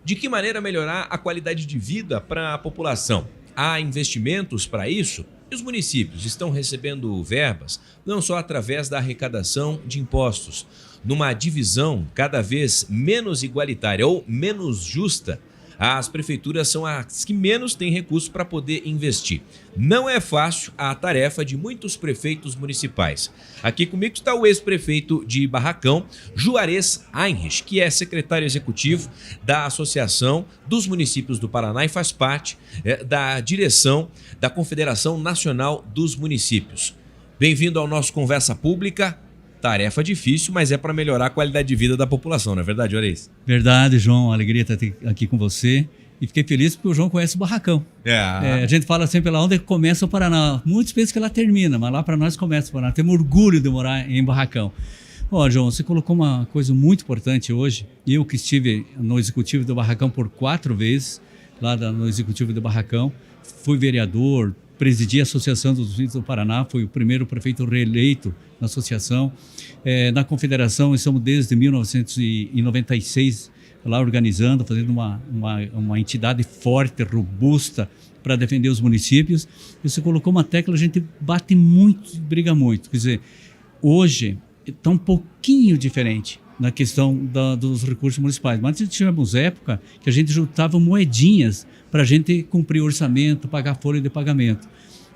De que maneira melhorar a qualidade de vida para a população? Há investimentos para isso? E os municípios estão recebendo verbas, não só através da arrecadação de impostos, numa divisão cada vez menos igualitária ou menos justa. As prefeituras são as que menos têm recursos para poder investir. Não é fácil a tarefa de muitos prefeitos municipais. Aqui comigo está o ex-prefeito de Barracão, Juarez Heinrich, que é secretário executivo da Associação dos Municípios do Paraná e faz parte da direção da Confederação Nacional dos Municípios. Bem-vindo ao nosso Conversa Pública. Tarefa difícil, mas é para melhorar a qualidade de vida da população, não é verdade, Juarez? Verdade, João. Alegria estar aqui com você. E fiquei feliz porque o João conhece o Barracão. A gente fala sempre lá onde começa o Paraná. Muitos pensam que ela termina, mas lá para nós começa o Paraná. Temos orgulho de morar em Barracão. Ó, João, você colocou uma coisa muito importante hoje. Eu que estive no Executivo do Barracão por 4 vezes, lá no Executivo do Barracão, fui vereador, presidi a Associação dos Municípios do Paraná, fui o primeiro prefeito reeleito na associação. Na Confederação, estamos desde 1996 lá organizando, fazendo uma entidade forte, robusta, para defender os municípios. E você colocou uma tecla, a gente bate muito, briga muito. Quer dizer, hoje está um pouquinho diferente na questão dos recursos municipais. Mas tivemos época que a gente juntava moedinhas para a gente cumprir o orçamento, pagar folha de pagamento.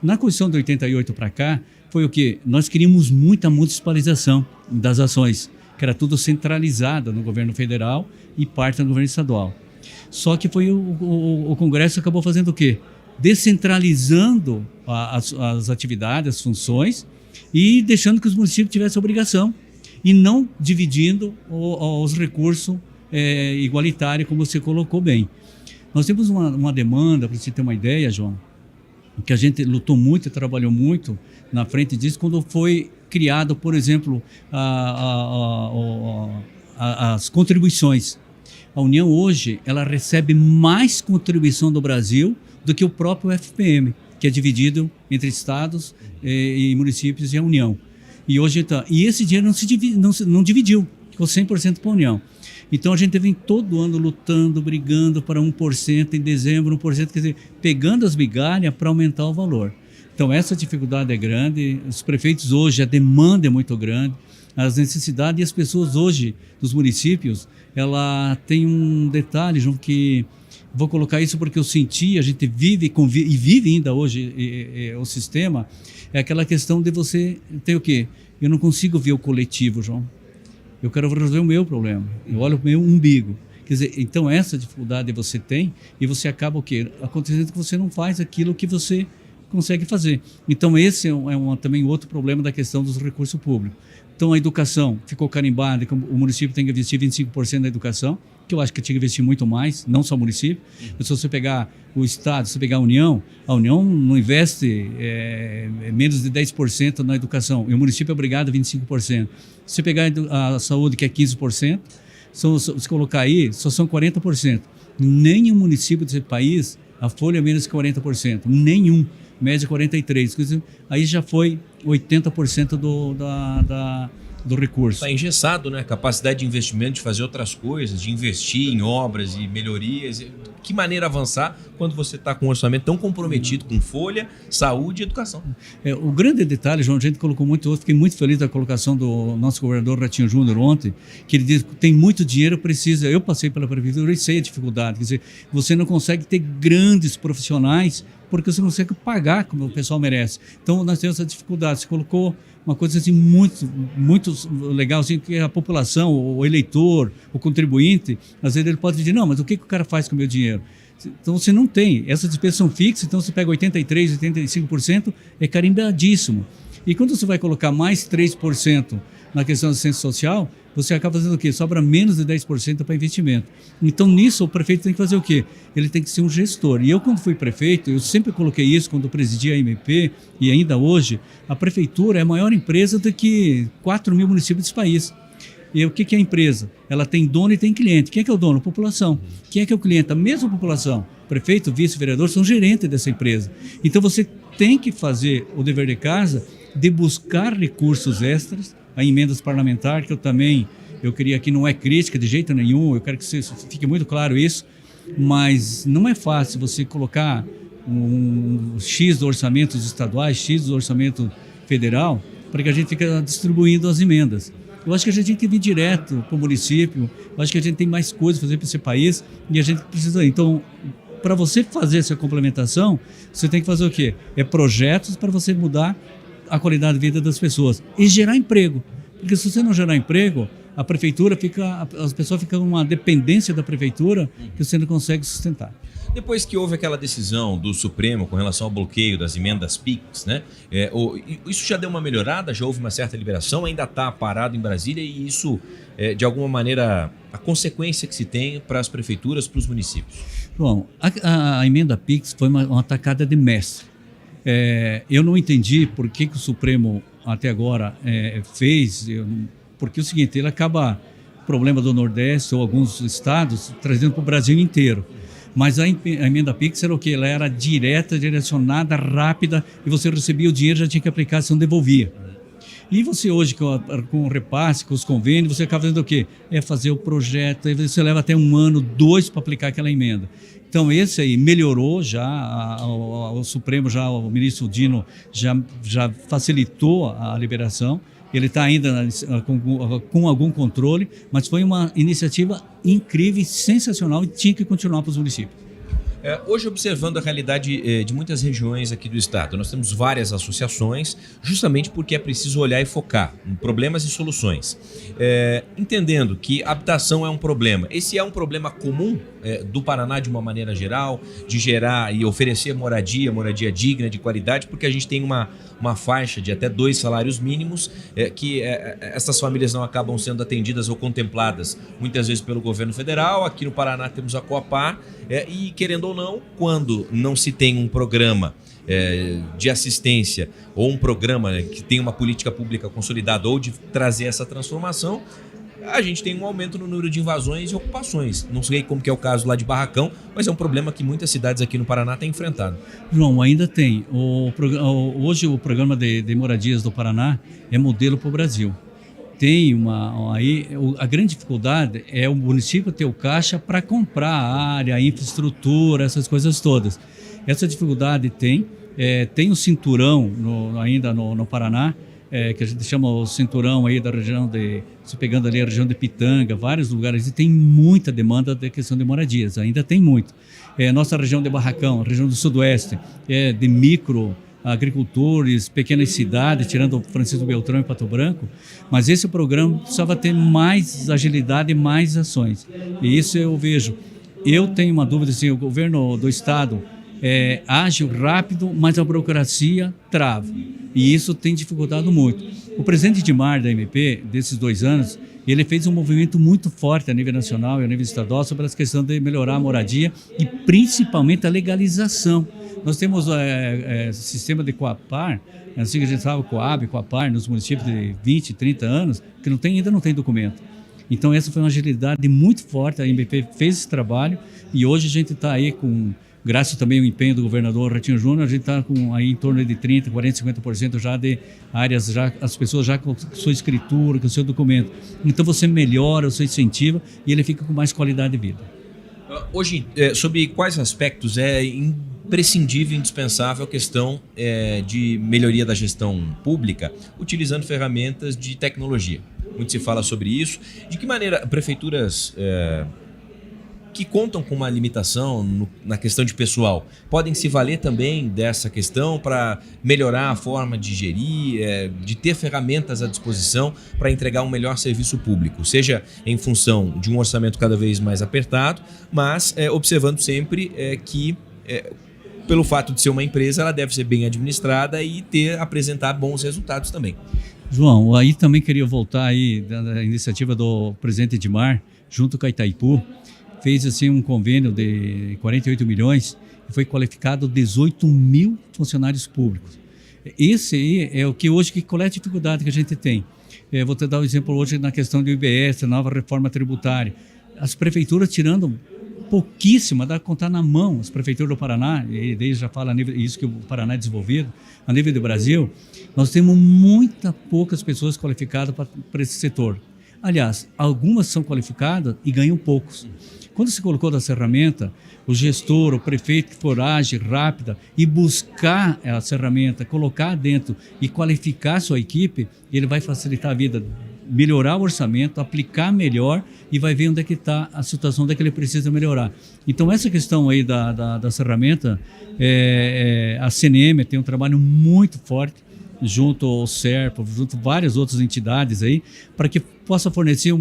Na Constituição de 88 para cá, foi o quê? Nós queríamos muita municipalização das ações, que era tudo centralizado no governo federal e parte no governo estadual. Só que foi o Congresso acabou fazendo o quê? Descentralizando as atividades, as funções e deixando que os municípios tivessem obrigação e não dividindo os recursos igualitários, como você colocou bem. Nós temos uma demanda, para você ter uma ideia, João, que a gente lutou muito e trabalhou muito na frente disso, quando foi criado, por exemplo, as contribuições. A União hoje, ela recebe mais contribuição do Brasil do que o próprio FPM, que é dividido entre estados e municípios e a União. E hoje e esse dinheiro não dividiu, ficou 100% para a União. Então a gente vem todo ano lutando, brigando para 1%, em dezembro 1%, quer dizer, pegando as migalhas para aumentar o valor. Então essa dificuldade é grande, os prefeitos hoje, a demanda é muito grande, as necessidades e as pessoas hoje dos municípios, ela tem um detalhe, João, que vou colocar isso porque eu senti, a gente vive e vive ainda hoje o sistema, é aquela questão de você ter o quê? Eu não consigo ver o coletivo, João. Eu quero resolver o meu problema. Eu olho para o meu umbigo. Quer dizer, então essa dificuldade você tem e você acaba o quê? Acontecendo que você não faz aquilo que você consegue fazer. Então esse também outro problema da questão dos recursos públicos. Então a educação ficou carimbada, que o município tem que investir 25% na educação, que eu acho que tinha que investir muito mais, não só o município. Mas se você pegar o Estado, se você pegar a União não investe menos de 10% na educação, e o município é obrigado a 25%. Se você pegar a saúde, que é 15%, se colocar aí, só são 40%. Nenhum município desse país, a folha é menos que 40%. Nenhum. Média 43%. Aí já foi 80% do recurso. Está engessado, né? Capacidade de investimento, de fazer outras coisas, de investir em obras e melhorias. Que maneira avançar quando você está com um orçamento tão comprometido com folha, saúde e educação? O grande detalhe, João, a gente colocou muito outro, fiquei muito feliz da colocação do nosso governador Ratinho Júnior ontem, que ele disse que tem muito dinheiro, precisa. Eu passei pela prefeitura e sei a dificuldade. Quer dizer, você não consegue ter grandes profissionais porque você não consegue pagar como o pessoal merece. Então, nós temos essa dificuldade. Você colocou uma coisa assim muito, muito legal, assim, que a população, o eleitor, o contribuinte, às vezes ele pode dizer, não, mas o que o cara faz com o meu dinheiro? Então, você não tem. Essas despesas são fixas, então você pega 83%, 85%, é carimbadíssimo. E quando você vai colocar mais 3% na questão da assistência social, você acaba fazendo o quê? Sobra menos de 10% para investimento. Então, nisso, o prefeito tem que fazer o quê? Ele tem que ser um gestor. E eu, quando fui prefeito, eu sempre coloquei isso quando eu presidi a MP, e ainda hoje, a prefeitura é a maior empresa do que 4 mil municípios desse país. E o que é a empresa? Ela tem dono e tem cliente. Quem é que é o dono? A população. Quem é que é o cliente? A mesma população. Prefeito, vice-vereador são gerentes dessa empresa. Então, você tem que fazer o dever de casa de buscar recursos extras a emendas parlamentares, que eu queria aqui, não é crítica de jeito nenhum, eu quero que fique muito claro isso, mas não é fácil você colocar um X do orçamento dos estaduais, X do orçamento federal, para que a gente fique distribuindo as emendas. Eu acho que a gente tem que vir direto para o município, eu acho que a gente tem mais coisas a fazer para esse país e a gente precisa. Então, para você fazer essa complementação, você tem que fazer o quê? É projetos para você mudar a qualidade de vida das pessoas e gerar emprego. Porque se você não gerar emprego, a prefeitura as pessoas ficam numa dependência da prefeitura que você não consegue sustentar. Depois que houve aquela decisão do Supremo com relação ao bloqueio das emendas PIX, né? Isso já deu uma melhorada, já houve uma certa liberação, ainda está parado em Brasília e isso, de alguma maneira, a consequência que se tem para as prefeituras, para os municípios? João, a emenda PIX foi uma tacada de mestre. Eu não entendi por que o Supremo até agora fez, porque é o seguinte, ele acaba problema do Nordeste ou alguns estados trazendo para o Brasil inteiro. Mas a emenda PIX era o quê? Ela era direta, direcionada, rápida, e você recebia o dinheiro, já tinha que aplicar, se não devolvia. E você hoje, com o repasse, com os convênios, você acaba fazendo o quê? Fazer o projeto, aí você leva até 1 ano, 2 para aplicar aquela emenda. Então esse aí melhorou já, o Supremo, o ministro Dino já facilitou a liberação. Ele está ainda com algum controle, mas foi uma iniciativa incrível, sensacional e tinha que continuar para os municípios. Hoje, observando a realidade de muitas regiões aqui do estado, nós temos várias associações, justamente porque é preciso olhar e focar em problemas e soluções. Entendendo que habitação é um problema. Esse é um problema comum do Paraná de uma maneira geral, de gerar e oferecer moradia digna, de qualidade, porque a gente tem uma faixa de até 2 salários mínimos que essas famílias não acabam sendo atendidas ou contempladas muitas vezes pelo governo federal. Aqui no Paraná temos a Coapar e, querendo ou não, quando não se tem um programa de assistência ou um programa que tem uma política pública consolidada ou de trazer essa transformação, a gente tem um aumento no número de invasões e ocupações. Não sei como que é o caso lá de Barracão, mas é um problema que muitas cidades aqui no Paraná têm enfrentado. João, ainda tem. Hoje o programa de moradias do Paraná é modelo para o Brasil. Tem a grande dificuldade é o município ter o caixa para comprar a área, a infraestrutura, essas coisas todas. Essa dificuldade tem o cinturão ainda no Paraná, que a gente chama o cinturão aí da região se pegando ali a região de Pitanga, vários lugares, e tem muita demanda da questão de moradias, ainda tem muito. Nossa região de Barracão, a região do Sudoeste, de micro agricultores, pequenas cidades, tirando Francisco Beltrão e Pato Branco, mas esse programa precisava ter mais agilidade e mais ações. E isso eu vejo. Eu tenho uma dúvida, assim, o governo do estado é ágil, rápido, mas a burocracia trava. E isso tem dificultado muito. O presidente Edmar da MP, desses 2 anos, ele fez um movimento muito forte a nível nacional e a nível estadual sobre as questões de melhorar a moradia e principalmente a legalização. Nós temos sistema de Coapar, assim que a gente falava, Coapar, nos municípios de 20, 30 anos, que ainda não tem documento. Então essa foi uma agilidade muito forte, a MP fez esse trabalho e hoje a gente está aí graças também ao empenho do governador Ratinho Júnior, a gente está com aí em torno de 30%, 40%, 50% já de áreas, as pessoas já com sua escritura, com seu documento. Então você melhora, você incentiva e ele fica com mais qualidade de vida. Hoje, sobre quais aspectos é imprescindível e indispensável a questão de melhoria da gestão pública, utilizando ferramentas de tecnologia? Muito se fala sobre isso. De que maneira prefeituras que contam com uma limitação na questão de pessoal podem se valer também dessa questão para melhorar a forma de gerir, de ter ferramentas à disposição para entregar um melhor serviço público, seja em função de um orçamento cada vez mais apertado, mas observando sempre que pelo fato de ser uma empresa, ela deve ser bem administrada e apresentar bons resultados também. João, aí também queria voltar aí da iniciativa do presidente Edmar, junto com a Itaipu, fez assim um convênio de 48 milhões e foi qualificado 18 mil funcionários públicos. Esse aí é o que hoje, qual é a dificuldade que a gente tem? Vou te dar um exemplo hoje na questão do IBS, nova reforma tributária. As prefeituras tirando pouquíssima, dá para contar na mão. As prefeituras do Paraná, e daí já fala isso que o Paraná é desenvolvido, a nível do Brasil, nós temos poucas pessoas qualificadas para esse setor. Aliás, algumas são qualificadas e ganham poucos. Quando se colocou dessa ferramenta, o gestor, o prefeito que for ágil, rápida e buscar essa ferramenta, colocar dentro e qualificar a sua equipe, ele vai facilitar a vida, melhorar o orçamento, aplicar melhor e vai ver onde é que está a situação, onde é que ele precisa melhorar. Então, essa questão aí da ferramenta, a CNM tem um trabalho muito forte junto ao SERPA, junto a várias outras entidades aí, para que possa fornecer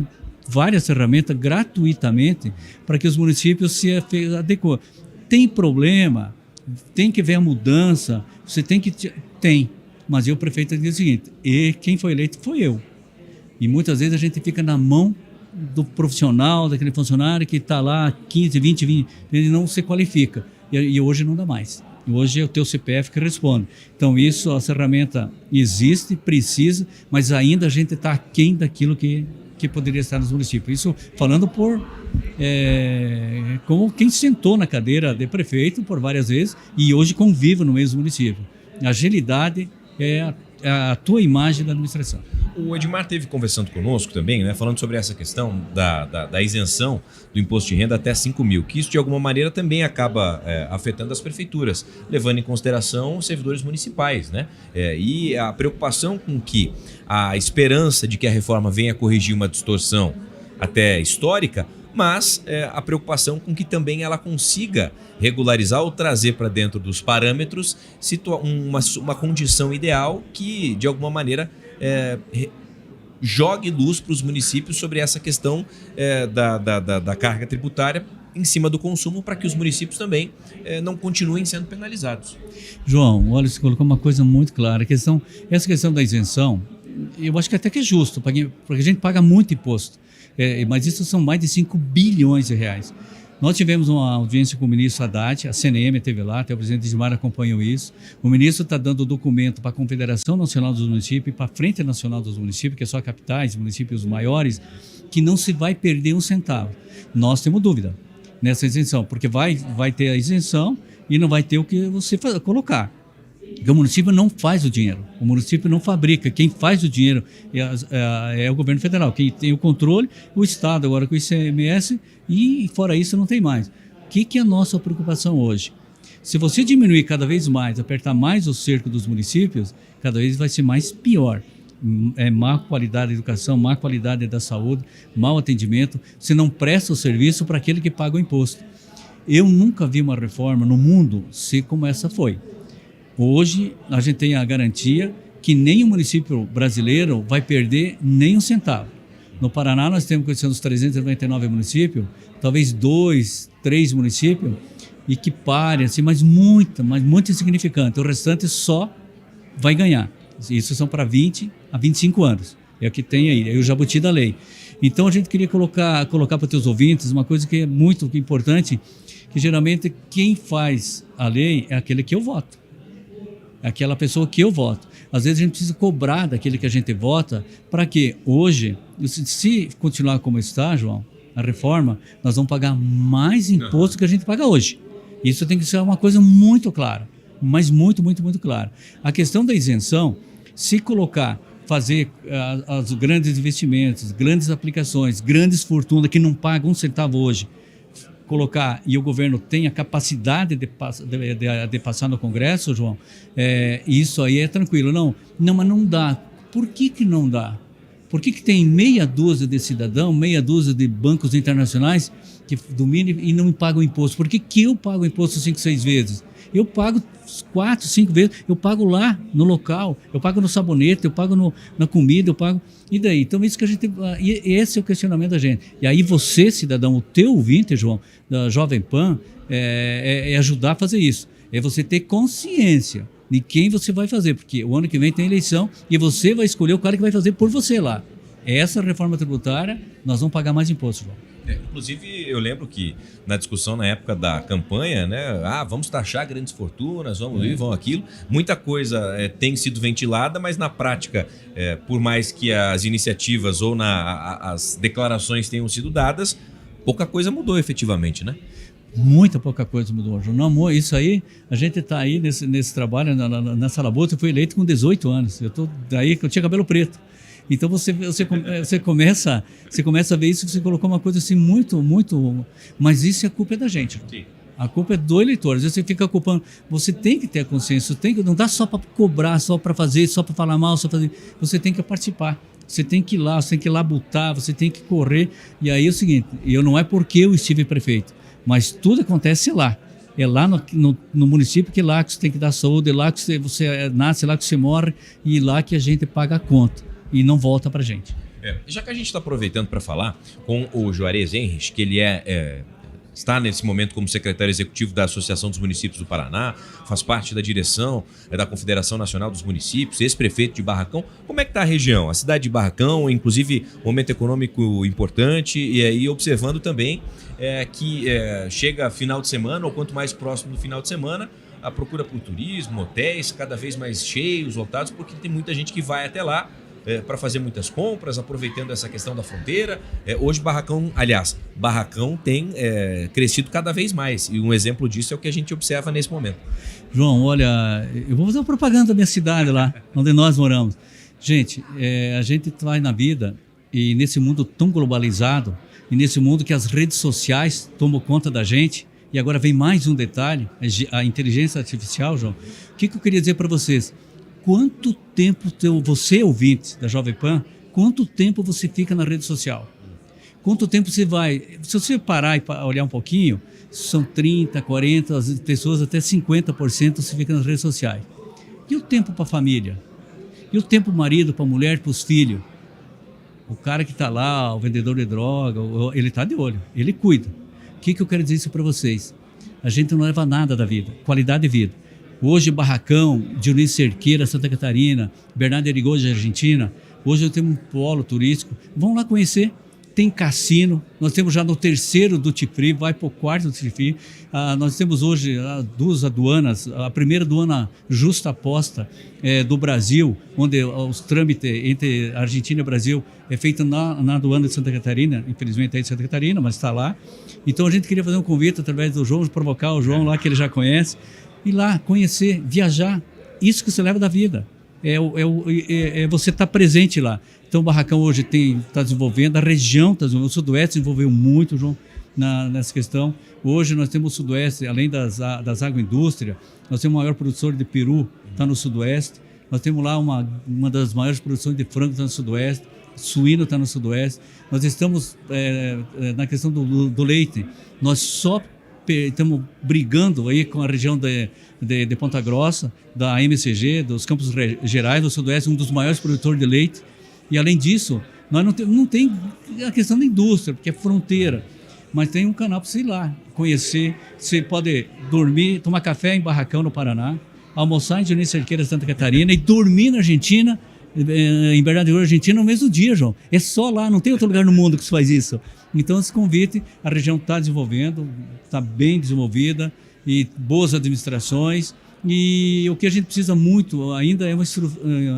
várias ferramentas gratuitamente para que os municípios se adequem. Tem problema, tem que ver a mudança, você tem que... Tem, mas o prefeito diz o seguinte, e quem foi eleito foi eu. E muitas vezes a gente fica na mão do profissional, daquele funcionário que está lá 15, 20, ele não se qualifica. E hoje não dá mais. Hoje é o teu CPF que responde. Então isso, a ferramenta existe, precisa, mas ainda a gente está aquém daquilo que poderia estar nos municípios. Isso falando como quem sentou na cadeira de prefeito por várias vezes e hoje convive no mesmo município. A agilidade é a tua imagem da administração. O Edmar esteve conversando conosco também, né, falando sobre essa questão da isenção do imposto de renda até 5 mil, que isso de alguma maneira também acaba afetando as prefeituras, levando em consideração os servidores municipais, né? E a preocupação com que a esperança de que a reforma venha corrigir uma distorção até histórica, mas a preocupação com que também ela consiga regularizar ou trazer para dentro dos parâmetros uma condição ideal que, de alguma maneira, jogue luz para os municípios sobre essa questão da carga tributária em cima do consumo, para que os municípios também não continuem sendo penalizados. João, olha, você colocou uma coisa muito clara. Essa questão da isenção, eu acho que até que é justo, porque a gente paga muito imposto. Mas isso são mais de 5 bilhões de reais. Nós tivemos uma audiência com o ministro Haddad, a CNM esteve lá, até o presidente Edmar acompanhou isso. O ministro está dando documento para a Confederação Nacional dos Municípios e para a Frente Nacional dos Municípios, que é só capitais, municípios maiores, que não se vai perder um centavo. Nós temos dúvida nessa isenção, porque vai ter a isenção e não vai ter o que você colocar. Porque o município não faz o dinheiro, o município não fabrica, quem faz o dinheiro é o governo federal, quem tem o controle, o Estado agora com o ICMS, e fora isso não tem mais. O que é a nossa preocupação hoje? Se você diminuir cada vez mais, apertar mais o cerco dos municípios, cada vez vai ser mais pior. Má qualidade da educação, má qualidade da saúde, mau atendimento, você não presta o serviço para aquele que paga o imposto. Eu nunca vi uma reforma no mundo ser como essa foi. Hoje, a gente tem a garantia que nem o município brasileiro vai perder nem um centavo. No Paraná, nós temos questão dos 399 municípios, talvez 2, 3 municípios, e que parem, assim, mas muito insignificante. O restante só vai ganhar. Isso são para 20 a 25 anos. É o que tem aí, é o jabuti da lei. Então, a gente queria colocar para os teus ouvintes uma coisa que é muito importante, que geralmente quem faz a lei é aquele que eu voto. Aquela pessoa que eu voto. Às vezes a gente precisa cobrar daquele que a gente vota, para que hoje, se continuar como está, João, a reforma, nós vamos pagar mais imposto que a gente paga hoje. Isso tem que ser uma coisa muito clara, mas muito clara. A questão da isenção, se colocar, fazer os grandes investimentos, grandes aplicações, grandes fortunas que não pagam um centavo hoje, colocar, e o governo tem a capacidade de passar no Congresso, João, isso aí é tranquilo. Não, mas não dá. Por que não dá? Por que tem meia dúzia de cidadão, meia dúzia de bancos internacionais que dominam e não pagam imposto? Por que eu pago imposto 5, 6 vezes? Eu pago 4, 5 vezes, eu pago lá no local, eu pago no sabonete, eu pago na comida, eu pago... E daí? Então, isso que a gente... Esse é o questionamento da gente. E aí você, cidadão, o teu ouvinte, João, da Jovem Pan, é ajudar a fazer isso. É você ter consciência de quem você vai fazer, porque o ano que vem tem eleição e você vai escolher o cara que vai fazer por você lá. Essa reforma tributária, nós vamos pagar mais imposto, João. Inclusive, eu lembro que na discussão na época da campanha, né, vamos taxar grandes fortunas, vamos ir, vamos aquilo. Muita coisa tem sido ventilada, mas na prática, por mais que as iniciativas ou as declarações tenham sido dadas, pouca coisa mudou efetivamente, né? Muita pouca coisa mudou, João. Não, isso aí, a gente está aí nesse trabalho, nessa labuta. Eu fui eleito com 18 anos. Eu tinha cabelo preto. Então você começa a ver isso, que você colocou uma coisa assim muito. Mas isso a culpa é da gente. Sim. A culpa é do eleitor. Às vezes você fica culpando. Você tem que ter a consciência. Não dá só para cobrar, só para fazer, só para falar mal, só fazer. Você tem que participar. Você tem que ir lá, você tem que labutar, você tem que correr. E aí é o seguinte: não é porque eu estive prefeito, mas tudo acontece lá. É lá no município que é lá que você tem que dar saúde, é lá que você nasce, é lá que você morre, e lá que a gente paga a conta e não volta para a gente. Já que a gente está aproveitando para falar com o Juarez Henrich, que ele está nesse momento como secretário executivo da Associação dos Municípios do Paraná, faz parte da direção da Confederação Nacional dos Municípios, ex-prefeito de Barracão. Como é que está a região? A cidade de Barracão, inclusive momento econômico importante, e aí observando também que chega final de semana, ou quanto mais próximo do final de semana, a procura por turismo, hotéis cada vez mais cheios, lotados, porque tem muita gente que vai até lá para fazer muitas compras, aproveitando essa questão da fronteira. Hoje Barracão tem crescido cada vez mais, e um exemplo disso é o que a gente observa nesse momento. João, olha, eu vou fazer uma propaganda da minha cidade lá, onde nós moramos. Gente, a gente vai na vida, e nesse mundo tão globalizado, e nesse mundo que as redes sociais tomam conta da gente, e agora vem mais um detalhe, a inteligência artificial, João. O que eu queria dizer para vocês? Quanto tempo você, ouvinte da Jovem Pan, quanto tempo você fica na rede social? Quanto tempo você vai? Se você parar e olhar um pouquinho, são 30, 40 as pessoas, até 50% você fica nas redes sociais. E o tempo para a família? E o tempo para o marido, para a mulher, para os filhos? O cara que está lá, o vendedor de droga, ele está de olho, ele cuida. O que eu quero dizer isso para vocês? A gente não leva nada da vida, qualidade de vida. Hoje, Barracão, Dionísio Cerqueira, Santa Catarina, Bernardo Erigoso, Argentina. Hoje eu tenho um polo turístico. Vão lá conhecer. Tem cassino. Nós temos já no 3º Duty Free, vai para o 4º Duty Free. Nós temos hoje 2 aduanas. A primeira aduana justa aposta do Brasil, onde os trâmites entre Argentina e Brasil é feito na aduana de Santa Catarina. Infelizmente é de Santa Catarina, mas está lá. Então a gente queria fazer um convite através do João, provocar o João lá, que ele já conhece. Ir lá, conhecer, viajar, isso que você leva da vida, você estar presente lá. Então o Barracão hoje está desenvolvendo, a região está desenvolvendo, o Sudoeste desenvolveu muito, João, nessa questão. Hoje nós temos o Sudoeste, além das agroindústrias, nós temos o maior produtor de peru, está no Sudoeste, nós temos lá uma das maiores produções de frango, está no Sudoeste, suíno está no Sudoeste, nós estamos na questão do leite, nós só estamos brigando aí com a região de Ponta Grossa, da MCG, dos Campos Gerais, do Sudoeste, um dos maiores produtores de leite. E além disso, nós não tem a questão da indústria, porque é fronteira, mas tem um canal para você ir lá, conhecer. Você pode dormir, tomar café em Barracão, no Paraná, almoçar em Dionísio Cerqueira, Santa Catarina, e dormir na Argentina, em Bernardo Erigoso, Argentina, no mesmo dia, João. É só lá, não tem outro lugar no mundo que se faz isso. Então, esse convite, a região está desenvolvendo, está bem desenvolvida, e boas administrações, e o que a gente precisa muito ainda é uma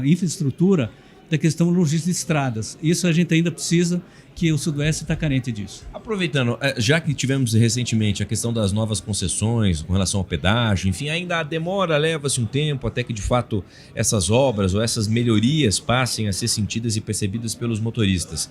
infraestrutura da questão logística de estradas. Isso a gente ainda precisa, que o Sudoeste está carente disso. Aproveitando, já que tivemos recentemente a questão das novas concessões com relação ao pedágio, enfim, ainda a demora, leva-se um tempo até que de fato essas obras ou essas melhorias passem a ser sentidas e percebidas pelos motoristas.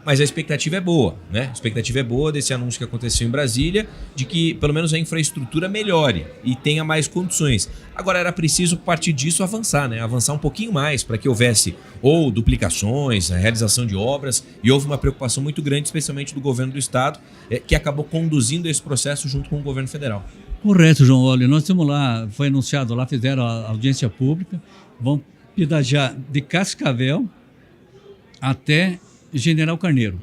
Mas a expectativa é boa, né? A expectativa é boa desse anúncio que aconteceu em Brasília, de que pelo menos a infraestrutura melhore e tenha mais condições. Agora era preciso, a partir disso, avançar, né? Avançar um pouquinho mais para que houvesse ou duplicações, a realização de obras, e houve uma preocupação muito grande, especialmente do governo do estado, que acabou conduzindo esse processo junto com o governo federal. Correto, João. Olha, nós temos lá, foi anunciado lá, fizeram a audiência pública, vão pedagiar de Cascavel até General Carneiro,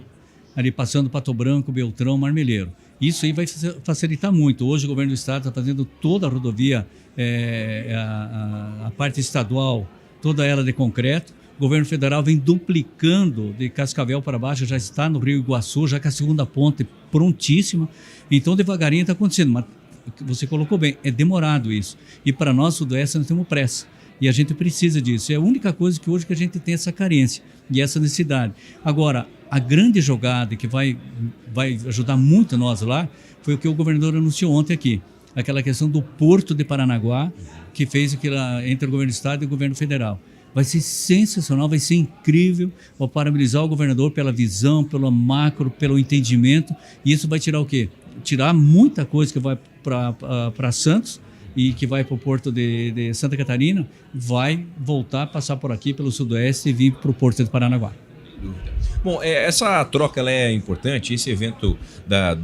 ali passando Pato Branco, Beltrão, Marmeleiro. Isso aí vai facilitar muito. Hoje o governo do estado está fazendo toda a rodovia, a parte estadual, toda ela de concreto. O governo federal vem duplicando de Cascavel para baixo, já está no Rio Iguaçu, já com a segunda ponte prontíssima. Então devagarinho está acontecendo, mas você colocou bem, é demorado isso. E para nós, Sudoeste, nós temos pressa. E a gente precisa disso. É a única coisa que hoje que a gente tem essa carência e essa necessidade. Agora, A grande jogada que vai ajudar muito nós lá foi o que o governador anunciou ontem aqui. Aquela questão do Porto de Paranaguá, que fez aquilo entre o governo do estado e o governo federal. Vai ser sensacional, vai ser incrível. Vou parabenizar o governador pela visão, pelo macro, pelo entendimento. E isso vai tirar o quê? Tirar muita coisa que vai para Santos e que vai para o Porto de Santa Catarina, vai voltar, passar por aqui pelo Sudoeste e vir para o Porto de Paranaguá. Bom, essa troca ela é importante, esse evento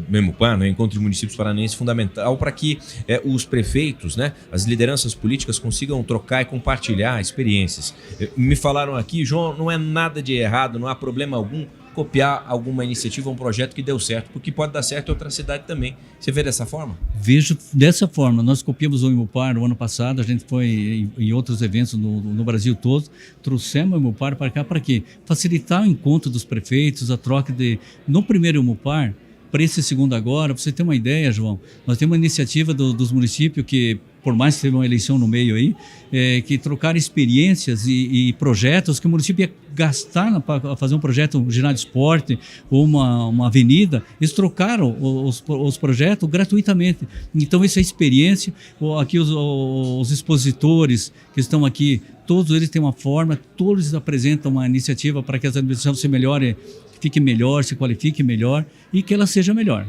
do EMUPAR, né, Encontro de Municípios Paranaenses, fundamental para que os prefeitos, né, as lideranças políticas consigam trocar e compartilhar experiências. Me falaram aqui, João, não é nada de errado, não há problema algum copiar alguma iniciativa, um projeto que deu certo, porque pode dar certo em outra cidade também. Você vê dessa forma? Vejo dessa forma. Nós copiamos o EMUPAR no ano passado, a gente foi em outros eventos no Brasil todo, trouxemos o EMUPAR para cá para quê? Facilitar o encontro dos prefeitos, a troca no primeiro EMUPAR, para esse segundo agora, para você ter uma ideia, João, nós temos uma iniciativa dos municípios que, por mais que teve uma eleição no meio aí, que trocaram experiências e projetos que o município ia gastar para fazer um projeto, um ginásio de esporte ou uma avenida, eles trocaram os projetos gratuitamente. Então, essa experiência, aqui os expositores que estão aqui, todos eles têm uma forma, todos eles apresentam uma iniciativa para que as administrações se melhorem, fique melhor, se qualifique melhor e que ela seja melhor.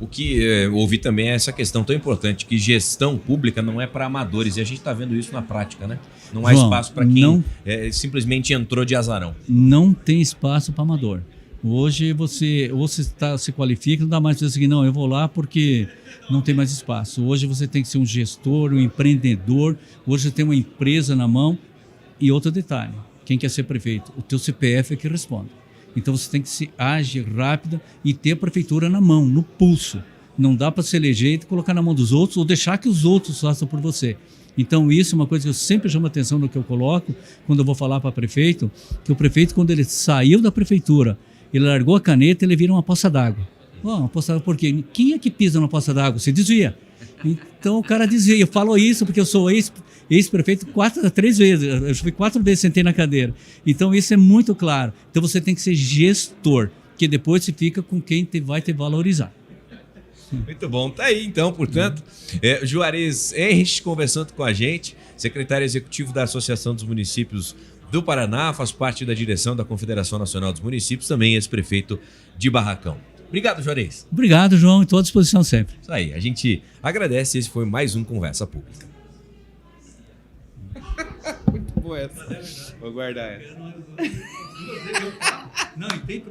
O que ouvi também é essa questão tão importante, que gestão pública não é para amadores, e a gente está vendo isso na prática, né? Não há espaço para quem simplesmente entrou de azarão. Não tem espaço para amador. Hoje você se qualifica, não dá mais para dizer assim, não, eu vou lá porque não tem mais espaço. Hoje você tem que ser um gestor, um empreendedor, hoje você tem uma empresa na mão. E outro detalhe, quem quer ser prefeito? O teu CPF é que responde. Então você tem que se agir rápida e ter a prefeitura na mão, no pulso. Não dá para se eleger e colocar na mão dos outros ou deixar que os outros façam por você. Então isso é uma coisa que eu sempre chamo atenção no que eu coloco quando eu vou falar para prefeito, que o prefeito, quando ele saiu da prefeitura, ele largou a caneta, ele vira uma poça d'água. Uma poça d'água por quê? Quem é que pisa na poça d'água? Você desvia. Então o cara desvia. Eu falo isso porque eu sou ex-prefeito 3 vezes. Eu fui 4 vezes, sentei na cadeira. Então isso é muito claro. Então você tem que ser gestor, que depois você fica com quem vai te valorizar. Muito bom. Tá aí então, portanto, Juarez Henrich conversando com a gente, secretário executivo da Associação dos Municípios do Paraná, faz parte da direção da Confederação Nacional dos Municípios, também ex-prefeito de Barracão. Obrigado, Juarez. Obrigado, João. Estou à disposição sempre. Isso aí, a gente agradece. Esse foi mais um Conversa Pública. Muito boa essa. Vou guardar essa. Não, tem